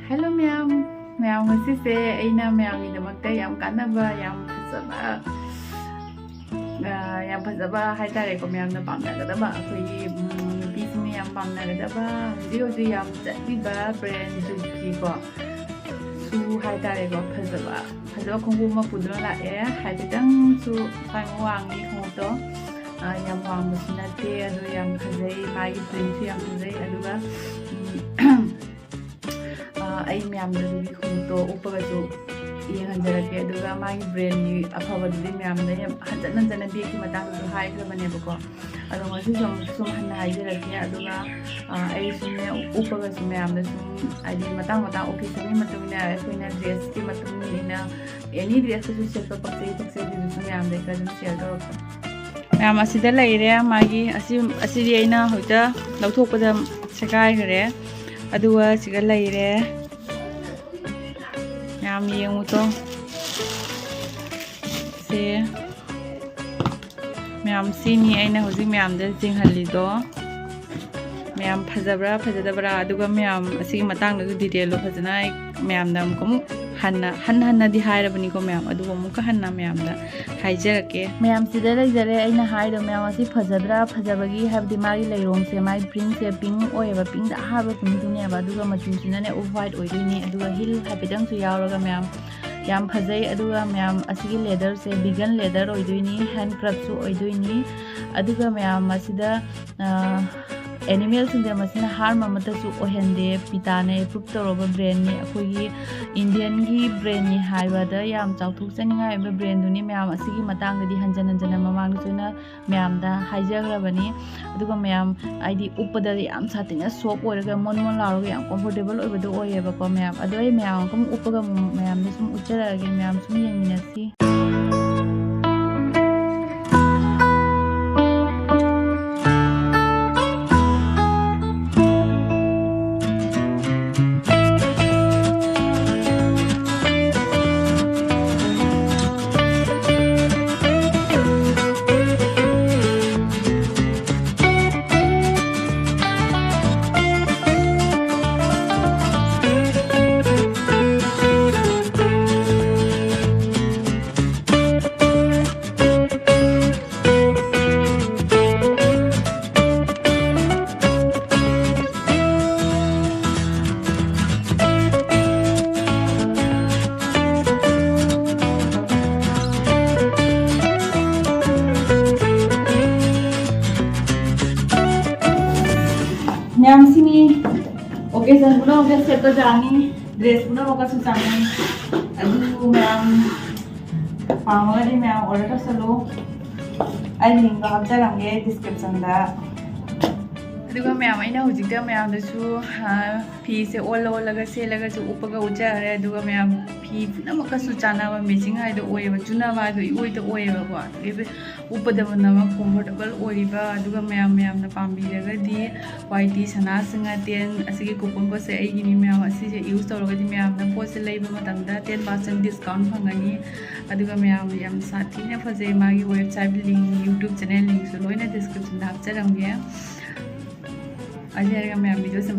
Hello ma'am ma'am ngasi aina ma'am idamagta yam kanaba yam fazaba haitare ko ma'am na pamnagadaba akoi nupisi yam pamnagadaba hojik yam chatliba brand juki ko su haitare ko fazaba khongu ma pudra lae haitang su phang wangi khongto yam wang musinate adu yam khazai mai print yam khazai aduga आई ma'am खुद उपगू येंजरके मागी brain की अफबदी ma'am हजन हजन bag की हाइग्रबनेबको सूम हाइजरके उपगसु ma'am occasion की dress की any dress set पक्से पक्से ma'am खर share तौर ma'am लेरे मागी होता लौथोपद सेगाइग्रे सिगा लेरे मैम येंगु तो से मैम सीनी अइना होजिक मैम दे जिंगहलिदो मैम फजबरा फजदबरा अदुगा मैम असिगी मतांग दु डिटेल लो फजना मैम दा मुकमु हन्ना दी हायरबनी को मैम अदुबो मुका हन्ना मैम दा हाइजरके मैम सिदा लेजरे अइना हाइदो मैम असि फजदरा फजबगी हाबदि मागी लेरोम से माई प्रिंट से पिंक ओएबा पिंक दा हाबा तुमदुने बा अदुगा मचुनसिना ने ऑफ व्हाइट ओइदिनी अदुगा हिल हाबेदंग सु यावरगा मैम याम फजै अदुगा मैम असिगी लेदर से बिगन लेदर ओइदुनी हैंड क्राफ्ट सु ओइदुनी अदुगा मैम असिदा एनिमल सिंदे मसिना हार्म अमतसु ओहेंदे पिताने प्रूफ तौरब ब्रांड नि अखोगी इंडियन की ब्रांड नि हाइबादा याम चाउथुक चनिंगा ब्रांड दुनी मैम असिगी मतांगदि हंजन हंजन ममांग सुना मैम दा हाइजग्रबनी अदुगा मैम आईडी उपदा याम सातिना सॉफ्ट ओरगा मोन मोन लारगा याम कंफर्टेबल ओइबदो ओयेबको मैम अदोय मैम कम उपगा मैम ने सुम उच्चरगे मैम सुम यंगिनसी मैम सिनी ओकेजन पुना ओके सेट जानी ड्रेस पुना ओका सुसानी अदु मैम पामगदी मैम ऑर्डर तसलो आई लिंक हाबजरंगे डिस्क्रिप्शन दा अदुगा मैम आइना हुजिकदा मैम दसु फी से ओल सेलगा सु उपगा उचारे अदुगा मैम फी पुना मकसु चानाबा मैचिंग हाइदो ओयबा चुनाबा दो इओइदो ओयबा को एबे उपदब नम कंफर्टेबल ओइबा अदुगा मैम ना पाम्बीरगदी वाइटी सना सिंगा 10 असिगे कूपन को से आइगिनी मैम असिजे यूज तौरगदी मैम ना पोस से लेबा मतमदा 10% डिस्काउंट फंगनी अदुगा मैम याम साथीने फजे मागी website link YouTube channel link सु लोइना डिस्क्रिप्शन दा हापचरंगे अजयगा मैम वीडियो से